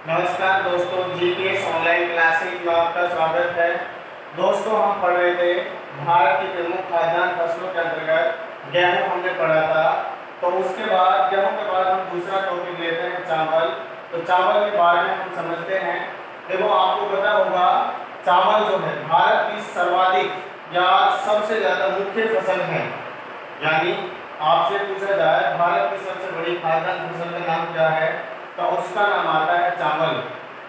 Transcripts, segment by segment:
नमस्कार दोस्तों, GPS online classes में आपका स्वागत है। दोस्तों, हम पढ़ रहे थे भारत की प्रमुख खाद्यान्न फसलों के अंतर्गत गेहूं हमने पढ़ा था। तो उसके बाद गेहूं के बाद हम दूसरा टॉपिक लेते हैं चावल। तो चावल के बारे में हम समझते हैं। देखो, आपको पता होगा चावल जो है भारत की सर्वाधिक या सबसे ज़्यादा मुख्य फसल है। यानी आपसे पूछा जाए भारत की सबसे बड़ी खाद्यान्न फसल का नाम क्या है, तो उसका नाम आता है चावल।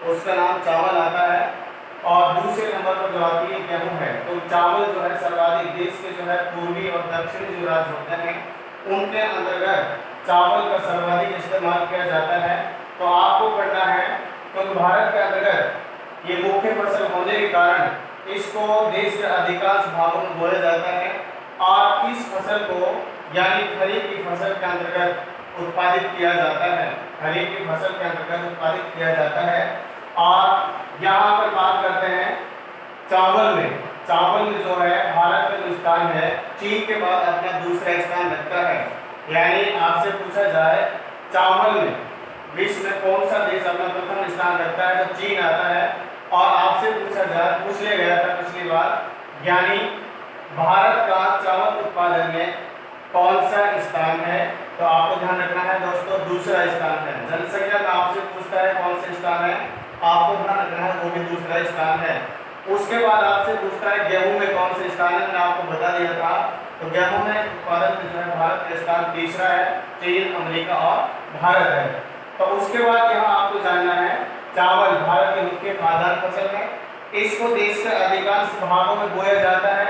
उसका नाम चावल आता है। और दूसरे नंबर पर जो आती है गेहूं है। तो चावल जो है सर्वाधिक देश के जो है पूर्वी और दक्षिणी जो राज्य होते हैं उनके अंतर्गत चावल का सर्वाधिक इस्तेमाल किया जाता है। तो आपको पढ़ना है, क्योंकि भारत के अंतर्गत ये मुख्य फसल होने के कारण इसको देश के अधिकांश भागों में बोया जाता है। और इस फसल को यानी खरीफ की फसल के अंतर्गत उत्पादित किया जाता है। खरीफ की फसल के अंतर्गत उत्पादित किया जाता है। और यहाँ पर बात करते हैं चावल में। चावल में जो है भारत का जो स्थान है चीन के बाद अपना दूसरा स्थान रखता है। यानी आपसे पूछा जाए चावल में विश्व में कौन सा देश अपना प्रथम स्थान रखता है, तो चीन आता है। और आपसे पूछ लिया गया था पिछली बार, यानी भारत का चावल उत्पादन में कौन सा स्थान है, तो आपको ध्यान रखना है दोस्तों, दूसरा स्थान है। जनसंख्या का आपसे पूछता है कौन सा स्थान है, आपको ध्यान रखना है वो भी दूसरा स्थान है। उसके बाद आपसे पूछता है गेहूं में कौन सा स्थान है, मैंने आपको बता दिया था। तो गेहूं में उत्पादन में जो है भारत का स्थान तीसरा है, चीन, अमेरिका और भारत है। तो उसके बाद यहाँ आपको जानना है चावल भारत की मुख्य खाद्यान्न फसल है। इसको देश के अधिकांश भागों में बोया जाता है।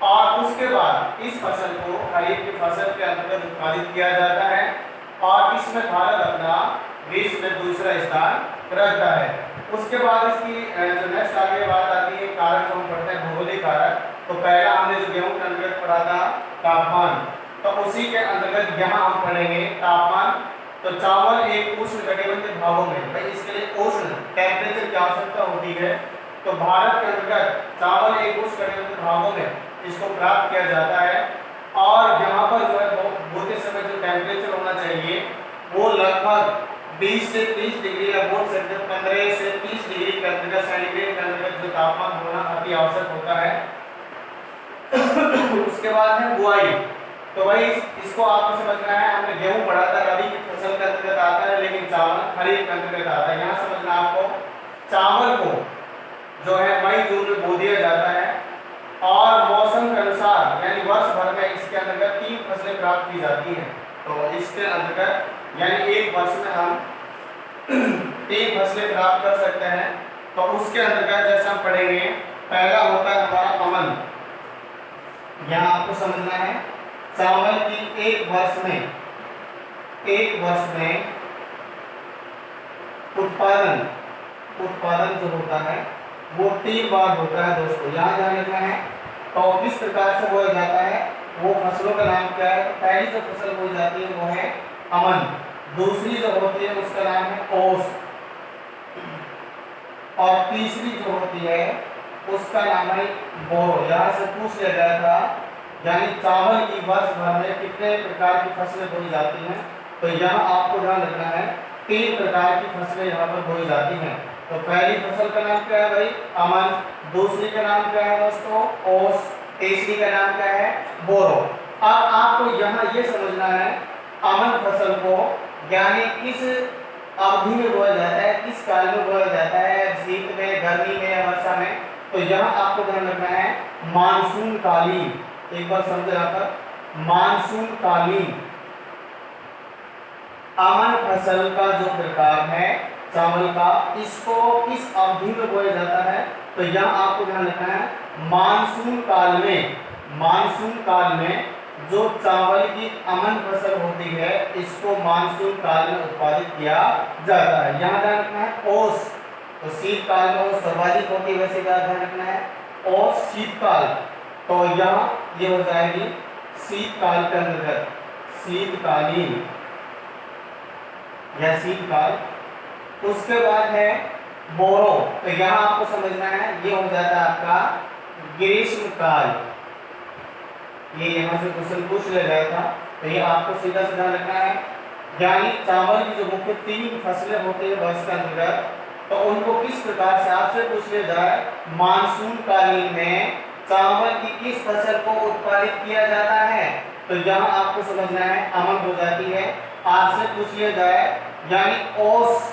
और उसके बाद इस फसल को खरीफ की फसल के अंतर्गत उत्पादित किया जाता है। और इसमें भारत अपना विश्व में दूसरा स्थान रखता है। उसके बाद इसकी जो नेक्स्ट आगे बात आती है कारक, जो हम पढ़ते हैं भौगोलिक कारक। तो पहला हमने जो गेहूं के अंतर्गत पढ़ा था तापमान, तो उसी के अंतर्गत यहाँ हम पढ़ेंगे तापमान। तो चावल एक उष्णकटिबंधीय भागों में, भाई इसके लिए उष्ण टेम्परेचर की आवश्यकता होती है। तो भारत के अंतर्गत चावल एक उष्णकटिबंधीय भागों में इसको प्राप्त किया जाता है। और यहाँ पर जो है बोते समय जो टेम्परेचर होना चाहिए वो लगभग 20 से 30 डिग्री या बोल सकते हैं 15 से 30 डिग्री के अंतर्गत सेंटीग्रेड के अंतर्गत जो तापमान होना अति आवश्यक होता है। उसके बाद है बुआई। तो भाई इसको आपको समझना है, हमने गेहूं पढ़ा था रबी की फसल के अंतर्गत आता है, लेकिन चावल खरीफ के अंतर्गत आता है। यहाँ समझना आपको चावल को जो है मई जून में बो दिया जाता है। और मौसम के अनुसार यानी वर्ष भर में इसके अंतर्गत 3 फसलें प्राप्त की जाती हैं। तो इसके अंतर्गत यानी एक वर्ष में हम 3 फसलें प्राप्त कर सकते हैं। तो उसके अंतर्गत जैसे हम पढ़ेंगे, पहला होता है हमारा अमन। यहाँ आपको समझना है चावल की एक वर्ष में उत्पादन जो होता है वो 3 बार होता है दोस्तों। यहाँ ध्यान रखना है। तो किस प्रकार से बोया जाता है, वो फसलों का नाम क्या है। तो पहली जो फसल बोई जाती है वो है अमन, दूसरी जो होती है उसका नाम है ओस, और तीसरी जो होती है उसका नाम है बोरो। यहाँ से पूछ लिया गया था यानी चावल की वर्ष भर में कितने प्रकार की फसलें बोई जाती हैं। तो यहाँ आपको ध्यान रखना है 3 प्रकार की फसलें यहाँ पर बोई जाती हैं। तो पहली फसल का नाम क्या है भाई, अमन। दूसरी का नाम क्या है दोस्तों, ओस। तीसरी का नाम क्या है, बोरो। अब आपको यहाँ ये समझना है अमन फसल को यानी किस अवधि में बोया जाता है, किस काल में बोया जाता है, शीत में, गर्मी में या वर्षा में। तो यहाँ आपको ध्यान रखना है मानसून कालीन। एक बार समझो यहाँ पर मानसून कालीन अमन फसल का जो प्रकार है चावल का, इसको किस अवधि में बोया जाता है। तो यहाँ आपको ध्यान रखना है मानसून काल में जो चावल की अमन फसल होती है इसको मानसून काल में उत्पादित किया जाता है। यहाँ ध्यान रखना है ओस, तो शीतकाल में वो सर्वाधिक होती है, वैसे ध्यान रखना है ओस शीतकाल। तो यहाँ ये हो जाएगी शीतकाल के अंतर्गत शीतकालीन या शीतकाल। उसके बाद है बोरो। तो यहाँ आपको समझना है ये हो जाता है आपका ग्रीष्म काल। ये यहाँ से क्वेश्चन पूछ लिया गया था, तो ये आपको सीधा सीधा रखना है। यानी चावल की जो मुख्य 3 फसलें होती है वर्ष के अंतर्गत, तो उनको किस प्रकार से आपसे पूछ लिया जाए, मानसून कालीन में चावल की किस फसल को उत्पादित किया जाता है, तो यहाँ आपको समझना है अमन हो जाती है। आपसे पूछ लिया जाए यानी ओस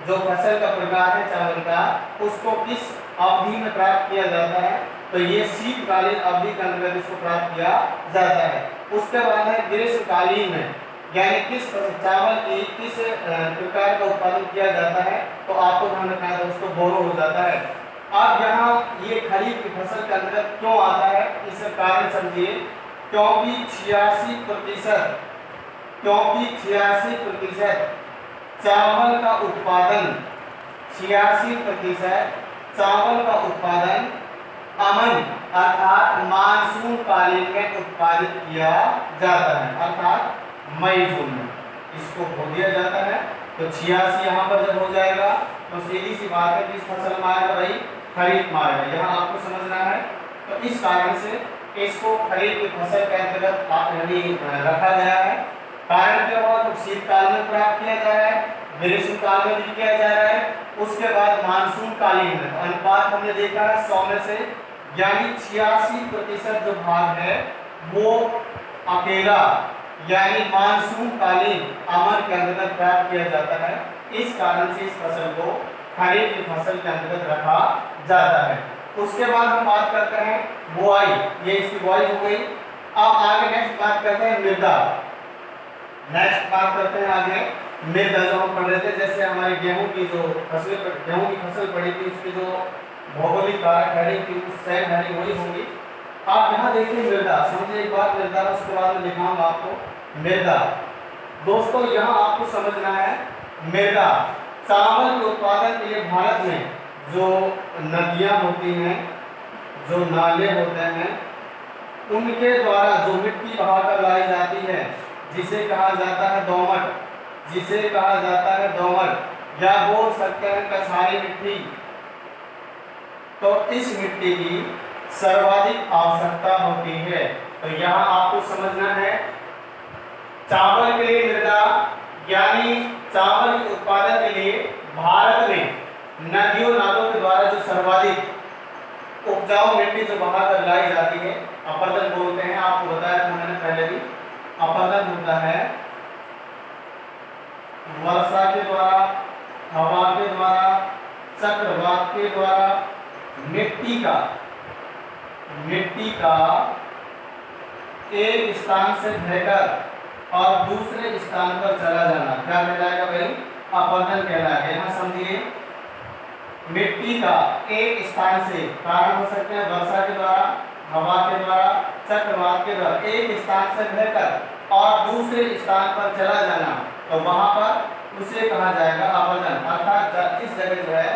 जो फसल का प्रकार है चावल का, उसको किस अवधि में प्राप्त किया जाता है, तो ये शीतकालीन अवधि के अंतर्गत इसको प्राप्त किया जाता है। उसके बाद है ग्रीष्मकालीन में, यानी किस चावल की किस प्रकार का उत्पादन किया जाता है, तो आपको ध्यान रखना है दोस्तों बोरो हो जाता है। अब यहाँ ये खरीफ की फसल के अंतर्गत क्यों आता है, इसका कारण समझिए, क्योंकि 86% चावल का उत्पादन 86% चावल का उत्पादन अमन अर्थात मानसून कालीन में उत्पादित किया जाता है, अर्थात मई जून में इसको बो दिया जाता है। तो 86 यहाँ पर जब हो जाएगा तो सीधी सी बात है किस फसल में आएगा भाई, खरीफ में आएगा, यहाँ आपको समझना है। तो इस कारण से इसको खरीफ की फसल के अंतर्गत रखा गया है। कारण क्या हुआ, तो शीतकाल में प्राप्त किया जा रहा है, ग्रीष्मकाल में भी किया जा रहा है, उसके बाद मानसून कालीन में अनुपात हमने देखा है 100 में से, यानी 86% जो भाग है वो अकेला यानी मानसून कालीन अमन के अंतर्गत प्राप्त किया जाता है। इस कारण से इस फसल को खरीफ की फसल के अंतर्गत रखा जाता है। उसके बाद हम बात करते हैं बुआई, ये इसकी बुआई हो गई। अब आगे नेक्स्ट बात करते हैं मृदा, नेक्स्ट बात करते हैं आगे मृदा जो हम पढ़ रहे थे, जैसे हमारी गेहूं की फसल पड़ी थी, उसकी जो भौगोलिक कारक हेडिंग थी उस सेम हेडिंग वही होगी। आप यहाँ देखिए मृदा, समझिए एक बात मृदा, उसके बाद में दिखाऊंगा आपको मृदा। दोस्तों यहाँ आपको समझना है मृदा चावल के उत्पादन के लिए भारत में जो नदियाँ होती हैं, जो नाले होते हैं, उनके द्वारा जो मिट्टी बहाकर लाई जाती है जिसे कहा जाता है दोमट, जिसे कहा जाता है दोमट या बोल सकते हैं कछारी मिट्टी। तो इस मिट्टी की सर्वाधिक आवश्यकता होती है। तो यहाँ आपको समझना है चावल के लिए मृदा यानी चावल के उत्पादन के लिए भारत में नदियों नालों के द्वारा जो सर्वाधिक उपजाऊ मिट्टी जो बहाकर लाई जाती है, अपर्दन बोलते हैं, आपको बताया था मैंने पहले भी। अपर्दन होता है वर्षा के द्वारा, हवा के द्वारा, चक्रवात के द्वारा मिट्टी का एक स्थान से बहकर और दूसरे स्थान पर चला जाना क्या कहलाएगा भाई, अपर्दन कहलाएगा। यहाँ समझिए मिट्टी का एक स्थान से, कारण हो सकते हैं वर्षा के द्वारा, हवा के द्वारा, चक्रवात के द्वारा, एक स्थान से बहकर और दूसरे स्थान पर चला जाना, तो वहां पर उसे कहा जाएगा अपर्दन। अर्थात जिस जगह जो है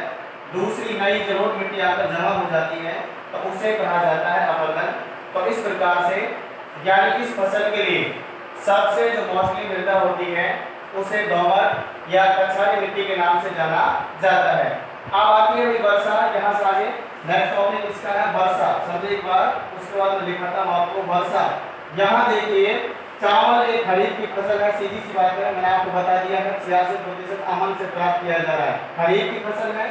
दूसरी नई जरूर मिट्टी आकर जमा हो जाती है तो उसे कहा जाता है अपर्दन। तो इस प्रकार से यानी इस फसल के लिए सबसे जो मौसमी मृदा होती है उसे दोमट या कछारी मिट्टी के नाम से जाना जाता है। अब आती है वर्षा, यहाँ से आगे नेक्स्ट टॉपिक इसका है वर्षा। समझे एक बार, उसके बाद मैं लिखा था आपको वर्षा। यहाँ देखिए चावल एक खरीफ की फसल है, सीधी सी बात है, मैंने आपको बता दिया है 86% अमन से प्राप्त किया जा रहा है, खरीफ की फसल है।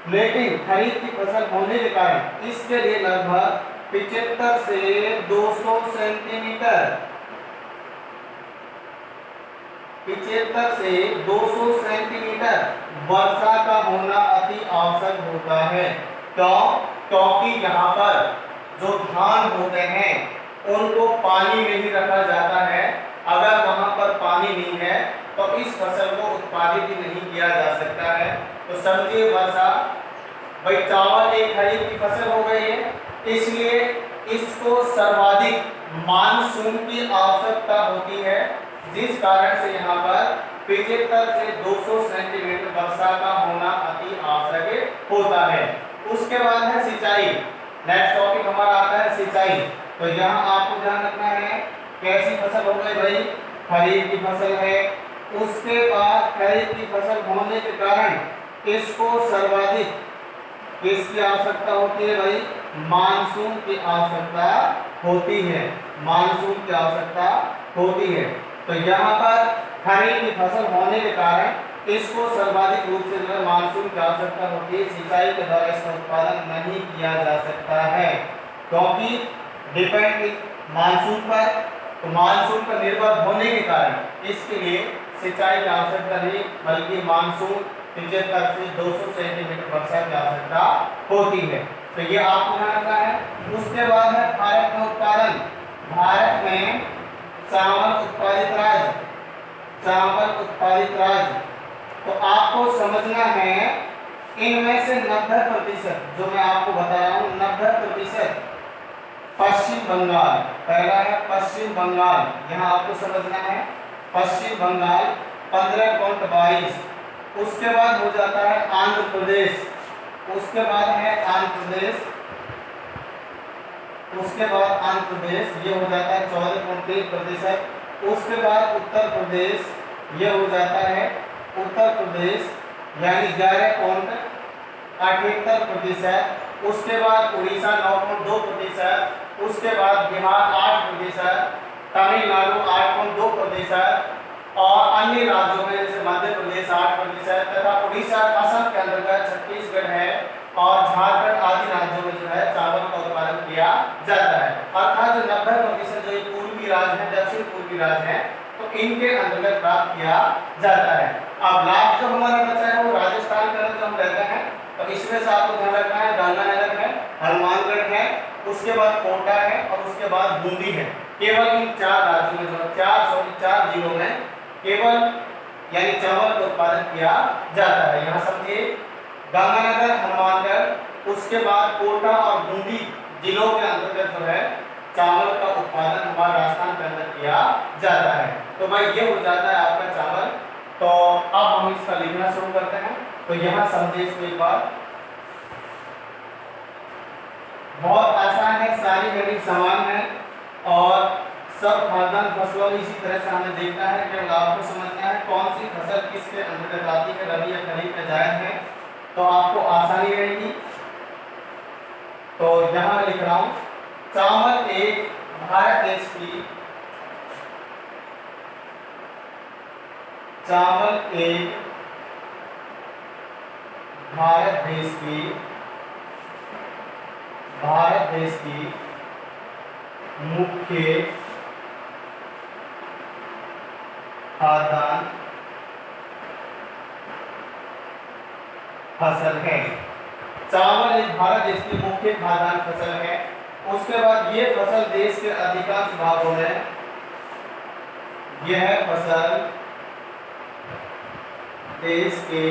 लेकिन खरीफ की फसल होने के कारण इसके लिए लगभग 75 से 200 सेंटीमीटर 75 से 200 सेंटीमीटर वर्षा का होना अति आवश्यक होता है। क्यों? क्योंकि यहाँ पर जो धान होते हैं उनको पानी में ही रखा जाता है। अगर वहां पर पानी नहीं है तो इस फसल को उत्पादित ही नहीं किया जा सकता है। तो समझिए वर्षा, भाई चावल एक खरीफ की फसल हो गई है, इसलिए इसको सर्वाधिक मानसून की आवश्यकता होती है, जिस कारण से यहाँ पर 75 से 200 सेंटीमीटर वर्षा का होना अति आवश्यक होता है। उसके बाद है सिंचाई, नेक्स्ट टॉपिक हमारा आता है सिंचाई। तो यहाँ आपको ध्यान रखना है कैसी फसल हो गई भाई, खरीफ की फसल है। उसके बाद खरीफ की फसल होने के कारण इसको सर्वाधिक किसकी आवश्यकता होती है भाई, मानसून की आवश्यकता होती है, मानसून की आवश्यकता होती है। तो यहाँ पर खरीफ की फसल होने के कारण इसको सर्वाधिक रूप से जो है मानसून की आवश्यकता होती है, सिंचाई के द्वारा इसका उत्पादन नहीं किया जा सकता है, क्योंकि डिपेंड मानसून पर, तो मानसून पर निर्भर होने के कारण इसके लिए सिंचाई की आवश्यकता नहीं, बल्कि मानसून 75 से 200 सेंटीमीटर वर्षा की आवश्यकता होती है। तो ये आपको ध्यान रखना है। उसके बाद है भारत में उत्पादन। भारत में चावल उत्पादित राज्य, चावल उत्पादित राज्य, तो आपको समझना है इनमें से 90% जो मैं आपको बता रहा हूं 90% पश्चिम बंगाल, पहला है पश्चिम बंगाल, यहां आपको समझना है पश्चिम बंगाल 15.22, उसके बाद हो जाता है आंध्र प्रदेश, उसके बाद है आंध्र प्रदेश, उसके बाद आंध्र प्रदेश ये हो जाता है 14.3%, उसके बाद उत्तर प्रदेश ये हो जाता है उत्तर प्रदेश यानी 11.78%, उसके बाद उड़ीसा 9.2%, उसके बाद बिहार 8%, तमिलनाडु 8.2% और अन्य राज्यों में जैसे मध्य प्रदेश 8% तथा उड़ीसा, असम के अंतर्गत छत्तीसगढ़ है और झारखंड आदि राज्यों में जो है चावल का उत्पादन किया जाता है। अर्थात जो 90% जो पूर्वी राज्य है, दक्षिण पूर्वी राज्य है, तो इनके अंतर्गत प्राप्त किया जाता है। अब लास्ट जो हमारा बचा है वो राजस्थान के अंदर जो हम रहते हैं, तो इसमें से आपको ध्यान रखना है गंगानगर है, हनुमानगढ़ है, उसके बाद कोटा है और उसके बाद बूंदी है। केवल इन 4 राज्यों में जो 4 जिलों में केवल यानी चावल का उत्पादन किया जाता है। यहाँ समझिए गंगानगर, हनुमानगढ़, उसके बाद कोटा और बूंदी जिलों के अंतर्गत जो है चावल का उत्पादन हमारे राजस्थान के अंदर किया जाता है। तो भाई ये हो जाता है आपका चावल। तो अब हम इसका लिखना शुरू करते हैं। तो यहाँ समझिए इसको एक बार, बहुत आसान है, सारी गणित समान है और सब खाद्यान्न फसलों में इसी तरह से हमें देखना है। केवल आपको समझना है कौन सी फसल किसके अंतर्गत आती है, रबी या खरीफ में जायज है, तो आपको आसानी रहेगी। तो यहाँ मैं लिख रहा हूँ चावल एक भारत देश की, चावल एक भारत देश की मुख्य खाद्यान्न फसल है। चावल एक भारत देश की मुख्य खाद्यान्न फसल है। उसके बाद ये फसल देश के अधिकांश भागों में, यह फसल देश के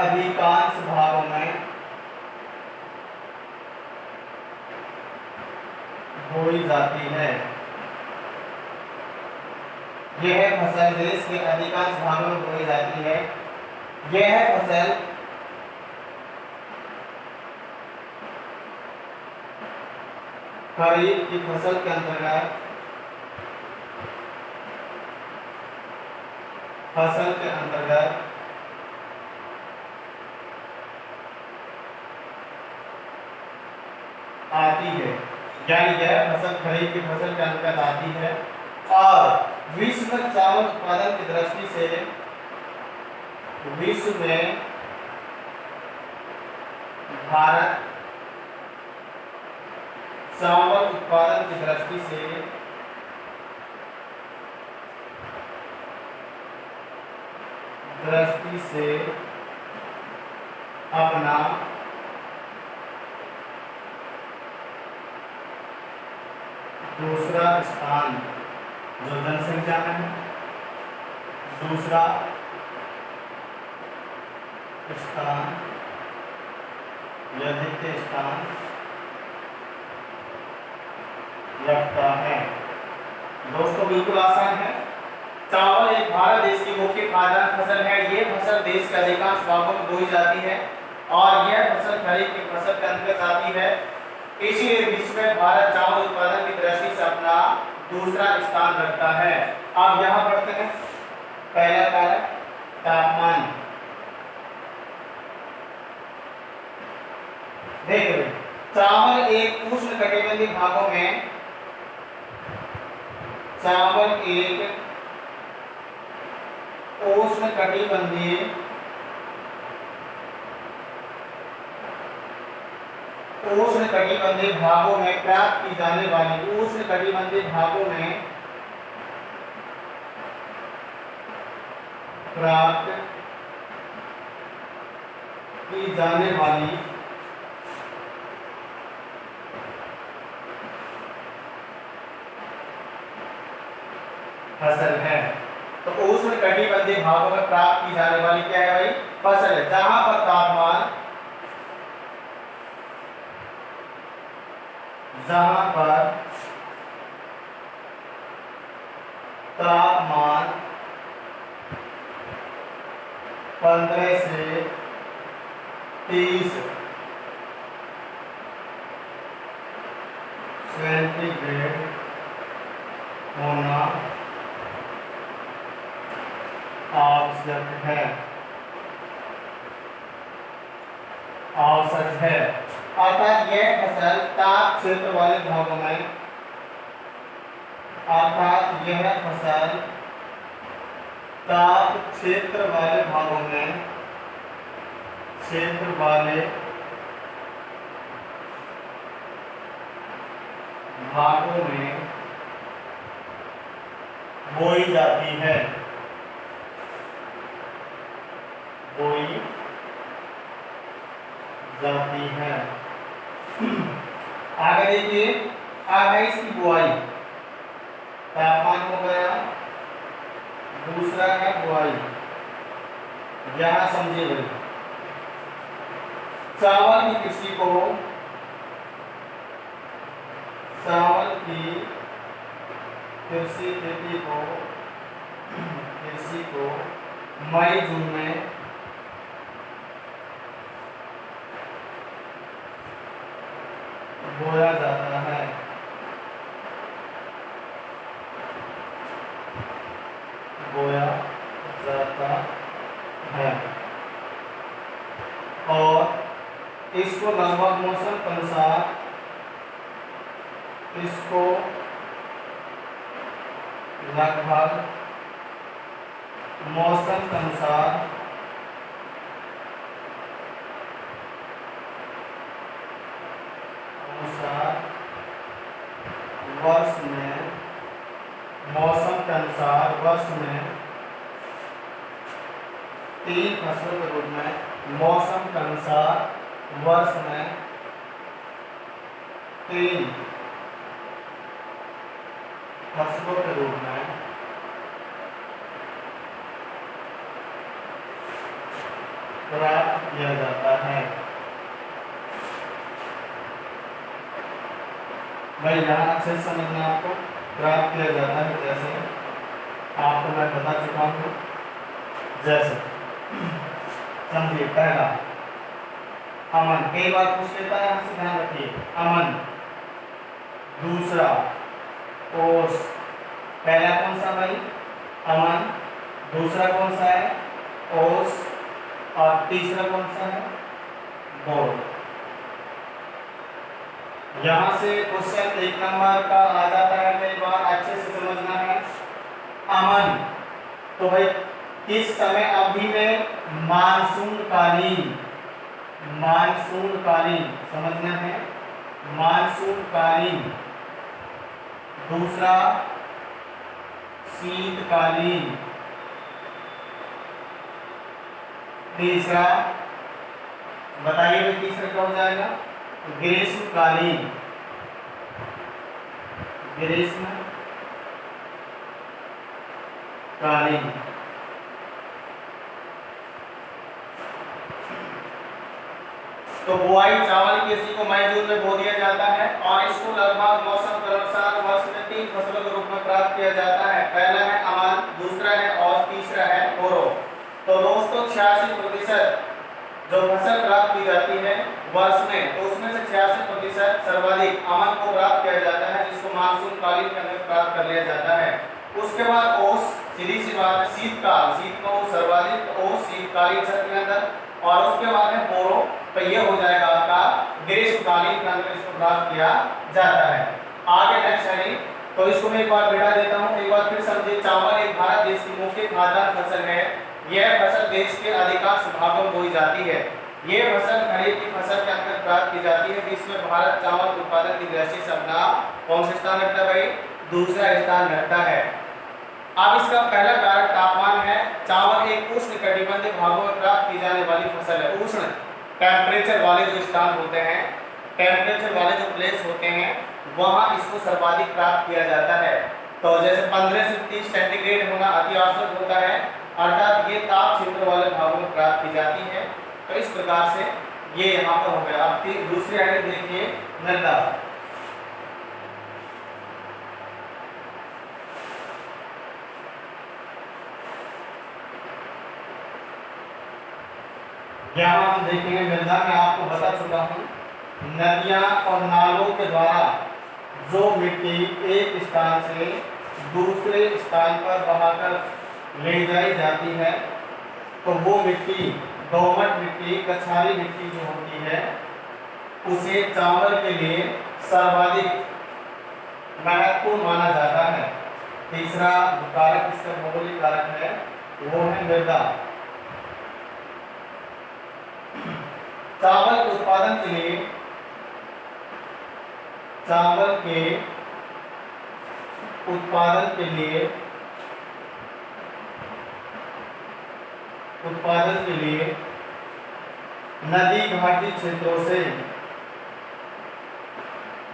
अधिकांश भागों में बोई जाती है। यह फसल देश के अधिकांश भागों में बोई जाती है। यह फसल खरीफ की फसल के अंतर्गत आती है, यानी यह फसल खरीफ की फसल के अंतर्गत आती है। और विश्व में चावल उत्पादन की दृष्टि से, विश्व में भारत चावल उत्पादन की दृष्टि से अपना दूसरा स्थान जो जनसंख्या में है, दूसरा स्थान या द्वितीय स्थान रखता है। दोस्तों बिल्कुल आसान है। चावल एक भारत देश की मुख्य खाद्यान्न फसल है। ये फसल देश के अधिकांश भागों में बोई जाती है और यह फसल खरीफ की फसल के अंतर्गत आती है। इसीलिए विश्व में भारत चावल उत्पादन की दृष्टि से अपना दूसरा स्थान रखता है। अब यहाँ पढ़ते हैं पहला कारक तापमान। देखिए चावल एक उष्णकटिबंधीय भागों में चावल एक उष्णकटिबंधीय भागों में प्राप्त की जाने वाली उष्णकटिबंधीय भागों में प्राप्त की जाने वाली फसल है। तो उष्णकटिबंधीय भागों में प्राप्त की जाने वाली क्या है भाई? फसल है। जहां पर तापमान जहां पर तापमान 15 से 30 सेंटीग्रेड होना आवश्यक है। अर्थात यह फसल ताप क्षेत्र वाले भागों में ताप क्षेत्र वाले भागों में बोई जाती है। आगे देखिए, आगे इसकी बुआई, तापमान हो गया, दूसरा है बुआई। यहां समझिए भाई, चावल की कृषि को मई जून में बोया जाता है। और इसको लगभग मौसम के अनुसार वर्ष में 3 फसलों के रूप में मौसम के अनुसार वर्ष में 3 फसलों के रूप में प्राप्त किया जाता है। भाई यहाँ अच्छे से समझना, आपको प्राप्त किया जाता है जैसे आपको मैं बता चुका हूँ। जैसे समझिए, पहला अमन, कई बार पूछ लेता है, यहाँ से ध्यान रखिए। अमन, दूसरा ओस। पहला कौन सा भाई? अमन। दूसरा कौन सा है? ओस। और तीसरा कौन सा है? बोर। यहां से क्वेश्चन 1 नंबर का आ जाता है, कई बार अच्छे से समझना है। अमन तो भाई किस समय अवधि में? मानसूनकालीन समझना है, मानसूनकालीन। दूसरा शीतकालीन। तीसरा बताइए तीसरा क्या हो जाएगा? ग्रीष्मकालीन। तो बुआई चावल की कृषि को मई जून में बो दिया जाता है और इसको लगभग मौसम के अनुसार वर्ष में 3 फसलों के रूप में प्राप्त किया जाता है। पहला है अमन, दूसरा है और तीसरा है बोरो। तो दोस्तों 86% जो फसल प्राप्त की जाती है वर्ष में, तो उसमें से 86% सर्वाधिक अमन को प्राप्त किया जाता है, जिसको मानसून कालीन के अंदर प्राप्त कर लिया जाता है। उसके बाद ओस, सीधी सी बात है, शीतकाल, सर्वाधिक ओस शीतकालीन सत्र के अंदर। और उसके बाद है बोरो, तो ये हो जाएगा आपका ग्रीष्मकालीन के अंदर इसको प्राप्त किया जाता है। आगे नेक्स्ट है तो इसको मैं एक बार बैठा देता हूँ, एक बार फिर समझिए। चावल एक भारत देश की मुख्य खाद्यान्न फसल है। यह फसल देश के अधिकांश भागों में बोई जाती है। ये फसल खरीफ की फसल के अंतर्गत प्राप्त की जाती है, जिसमें भारत चावल उत्पादन की दृष्टि से अपना कौन सा स्थान रखता है भाई? दूसरा स्थान रखता है। अब इसका पहला कारण तापमान है। चावल एक उष्ण कटिबंधीय भागों में प्राप्त की जाने वाली फसल है। उष्ण टेम्परेचर वाले जो स्थान होते हैं, टेम्परेचर वाले जो प्लेस होते हैं, वहां इसको सर्वाधिक प्राप्त किया जाता है। तो जैसे 15 से 30 सेंटीग्रेड होना अति आवश्यक होता है, अर्थात ये ताप क्षेत्र वाले भागों में प्राप्त की जाती है। तो इस प्रकार से ये यहाँ पर हो गया। अब दूसरी आइटम देखिए, मृदा। यहाँ हम देखेंगे मृदा में आपको बता चुका हूँ, नदियाँ और नालों के द्वारा जो मिट्टी एक स्थान से दूसरे स्थान पर बहाकर ले जाई जाती है, तो वो मिट्टी, दोमट मिट्टी, कछारी मिट्टी जो होती है, उसे चावल के लिए सर्वाधिक महत्वपूर्ण माना जाता है। तीसरा कारक इसका भौगोलिक कारक है, वो है मृदा। चावल के उत्पादन के लिए, चावल के उत्पादन के लिए नदी घाटी क्षेत्रों से,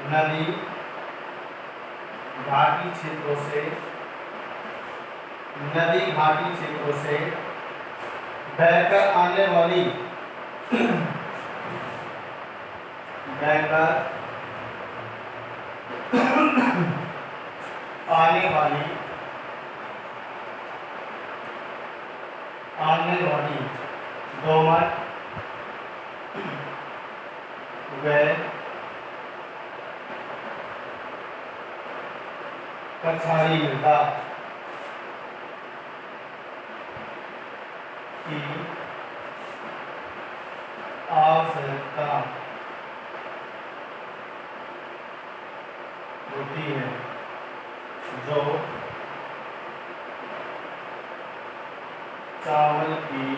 नदी घाटी क्षेत्रों से, नदी घाटी क्षेत्रों से बहकर आने वाली, बहकर आने वाली दोमट व कछारी मृदा की आवश्यकता होती है, जो चावल की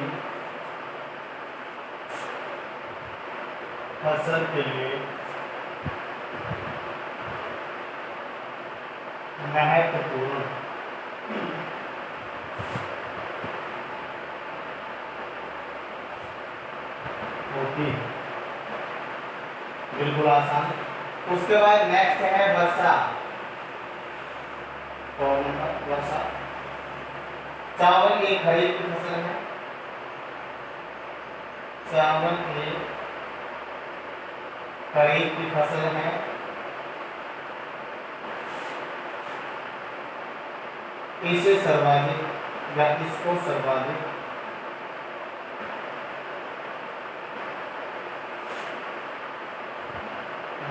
फसल के लिए महत्वपूर्ण होती है। बिल्कुल आसान। उसके बाद नेक्स्ट है वर्षा। वर्षा चावल एक खरीफ की फसल है। चावल एक खरीफ की फसल है। इसे सर्वाधिक या इसको सर्वाधिक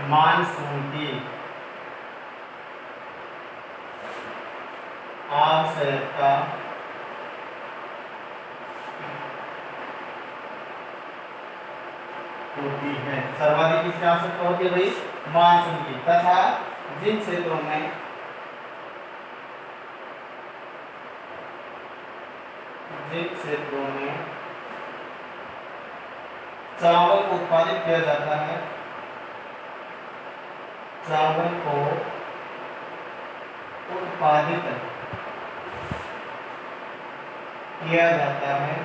मानसून की आवश्यकता होती है। सर्वाधिक किसकी आवश्यकता होती है भाई? मानसून की। तथा जिन क्षेत्रों में चावल को उत्पादित किया जाता है, चावल को उत्पादित किया जाता है,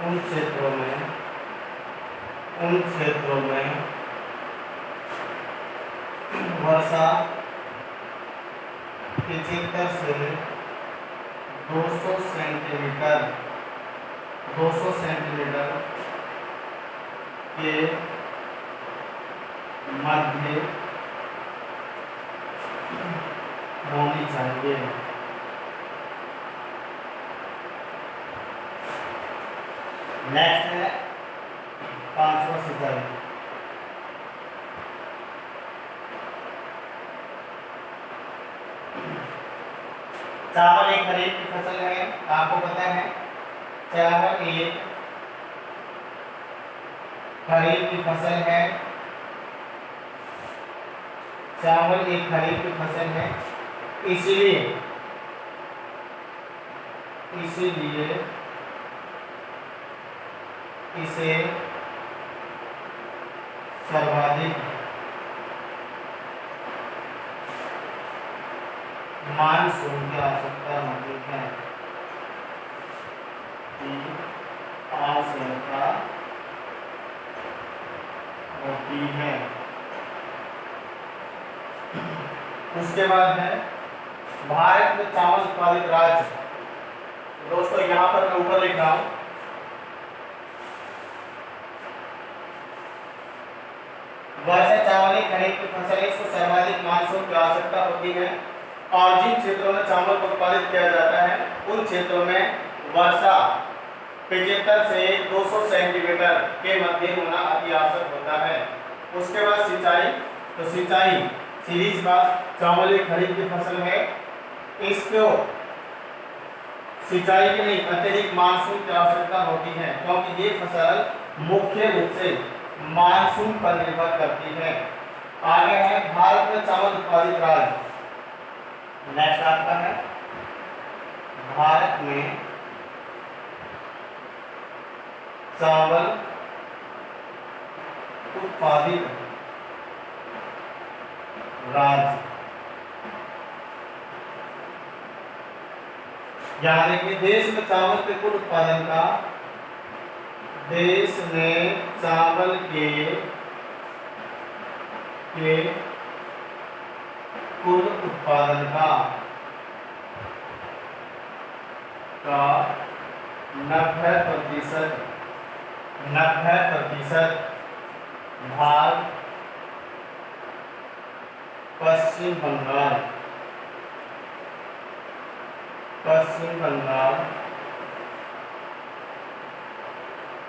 उन क्षेत्रों में वर्षा 75 से 200 सेंटीमीटर के मध्य होनी चाहिए। नेक्स्ट है पांचवा सिंचाई। चावल एक खरीफ की फसल है, आपको पता है। चावल एक खरीफ की फसल है। चावल एक खरीफ की फसल है, इसलिए इसे सर्वाधिक मानसून की आवश्यकता होती है, आवश्यकता होती है। उसके बाद है भारत में चावल उत्पादित राज्य। दोस्तों यहाँ पर मैं ऊपर लिख रहा हूँ, वर्षा चावल एक खरीफ की फसल है, इसको सर्वाधिक मानसून की आवश्यकता होती है और जिन क्षेत्रों में चावल को उत्पादित किया जाता है उन क्षेत्रों में वर्षा 75 से 200 सेंटीमीटर के मध्य होना अति आवश्यक होता है। उसके बाद सिंचाई, तो सिंचाई सीधी सी बात, चावल एक खरीफ की फसल है, इसको सिंचाई के लिए अत्यधिक मानसून की आवश्यकता होती है क्योंकि ये फसल मुख्य रूप से मानसून पर निर्भर करती है। आगे है भारत में चावल उत्पादित राज्य। नेक्स्ट आपका है भारत में चावल उत्पादित राज्य। यहाँ देखिए देश में चावल के कुल उत्पादन का, देश में चावल के कुल उत्पादन का 90% भाग पश्चिम बंगाल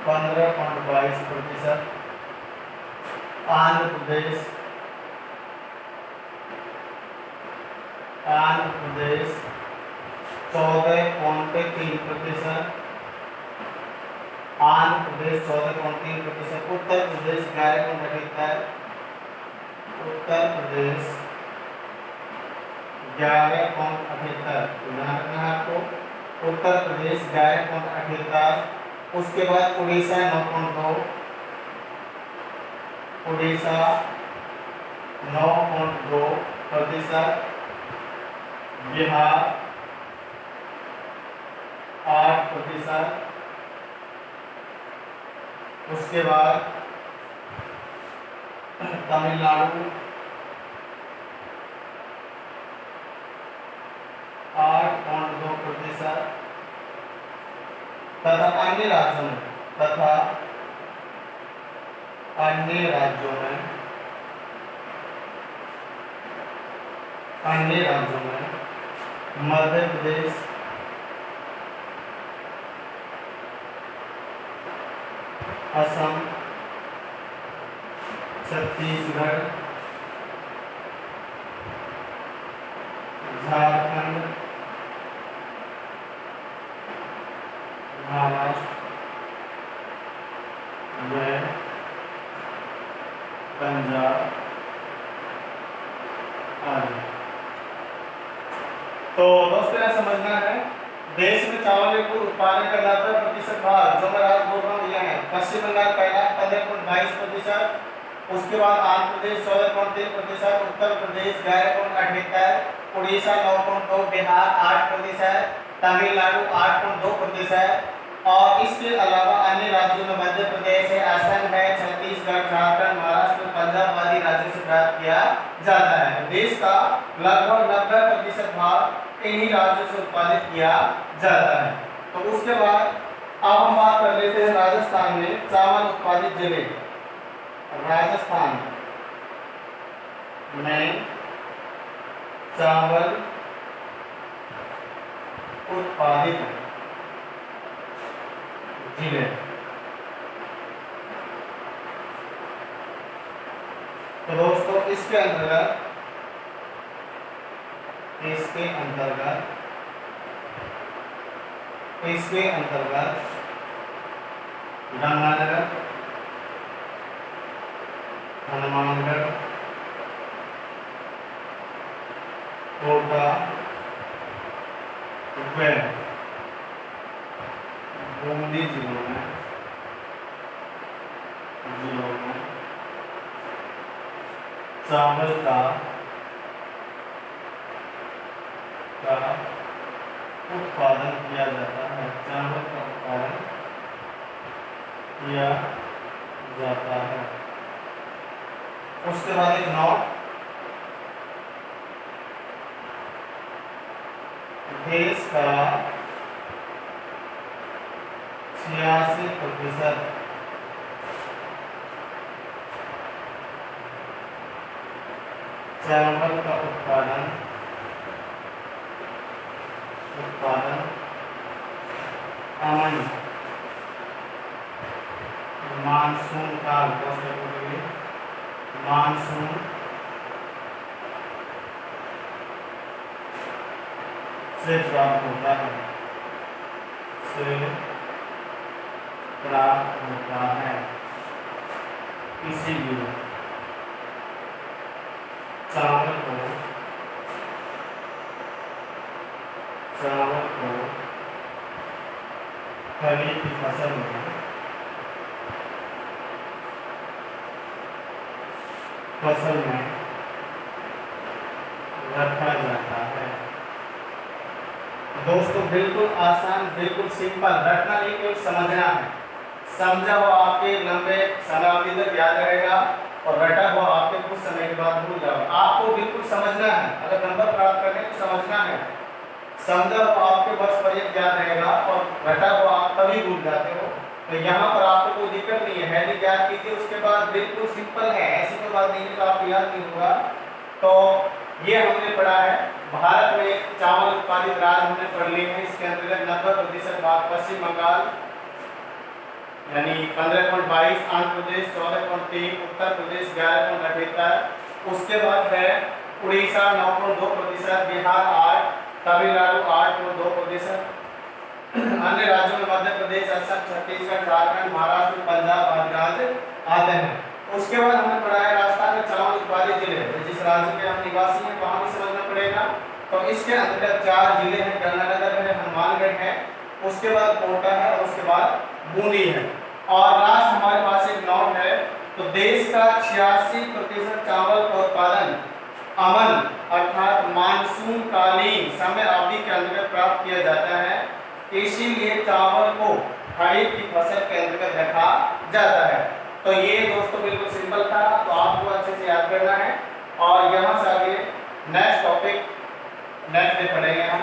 15.22%, आंध्र प्रदेश 14.3%, आंध्र प्रदेश 14.3%, उत्तर प्रदेश 11.78%, उत्तर प्रदेश 11.78, ध्यान रखना है आपको, उत्तर प्रदेश 11.78। उसके बाद उड़ीसा 9.2, उड़ीसा 9.2%, बिहार 8%, उसके बाद तमिलनाडु 8.2% तथा अन्य राज्यों में मध्य प्रदेश, असम, छत्तीसगढ़, झारखंड, महाराष्ट्र में पंजाब आदि। तो दोस्तों यह समझना है देश में चावल के उत्पादन का 90% भाग जो मैं राज्य बोल रहा हूँ यह है पश्चिम बंगाल पहला 15.22%, उसके बाद आंध्र प्रदेश 14.3%, उत्तर प्रदेश 11.78%, उड़ीसा 9.2%, बिहार 8%, तमिलनाडु 8.2% और इसके अलावा अन्य राज्यों में मध्य प्रदेश है, असम है, छत्तीसगढ़, झारखंड, महाराष्ट्र, पंजाब आदि राज्यों से प्राप्त किया जाता है। देश का लगभग 90% भाग इन्हीं राज्यों से उत्पादित किया जाता है। तो उसके बाद अब हम बात कर लेते हैं राजस्थान में चावल उत्पादित जिले। राजस्थान में चावल उत्पादित जिले। तो दोस्तों इसके अंतर्गत गंगानगर, हनुमानगढ़, कोटा व बूंदी जिलों में चावल का उत्पादन किया जाता है। चावल का उत्पादन किया जाता है। उसके बाद एक नोट, देश का 86% चावल का उत्पादन अमन मानसून काल, मानसून से प्राप्त होता है, इसीलिए चावल को खरीफ की फसल में रखा जाता है। दोस्तों बिल्कुल आसान, बिल्कुल सिंपल, रखना नहीं केवल समझना है। समझा हुआ आपके लंबे समय तक याद रहेगा और रटा हुआ आपके कुछ समय के बाद भूल जाओगे। आपको बिल्कुल समझना है, अगर नंबर प्राप्त करने तो समझना है। समझा हुआ आपके वर्ष पर्यंत याद रहेगा और रटा हुआ आप तभी भूल जाते हो। तो यहाँ पर आपको कोई दिक्कत नहीं है, हेडिंग याद कीजिए, उसके बाद बिल्कुल सिंपल है, ऐसी कोई बात नहीं है तो आपको याद नहीं होगा। तो ये हमने पढ़ा है भारत में चावल उत्पादित राज्य हमने पढ़ लिए हैं। इसके अंतर्गत 90% भाग पश्चिम बंगाल यानी 15.22, आंध्र प्रदेश 14.3, उत्तर प्रदेश 11.78, उसके बाद है उड़ीसा 9.2%, बिहार 8, तमिलनाडु 8.2%, अन्य राज्यों में मध्य प्रदेश, असम, छत्तीसगढ़, झारखंड, महाराष्ट्र, पंजाब आदि राज्य आते हैं। उसके बाद हमने पढ़ा है राजस्थान में चावल उत्पादित जिले, जिस राज्य के हम निवासी हैं वहां भी समझना पड़ेगा। तो इसके अंतर्गत 4 जिले हैं, गंगानगर है, हनुमानगढ़ है, उसके बाद कोटा है और उसके बाद बूंदी है। और लास्ट हमारे पास एक नोट है, तो देश का 86% चावल का उत्पादन अमन अर्थात मानसून कालीन समय अवधि के अंतर्गत प्राप्त किया जाता है, इसीलिए चावल को खरीफ की फसल के अंतर्गत रखा जाता है। तो ये दोस्तों बिल्कुल सिंपल था, तो आपको अच्छे से याद करना है। और यहाँ से आगे नेक्स्ट टॉपिक नेक्स्ट डे पढ़ेंगे हम।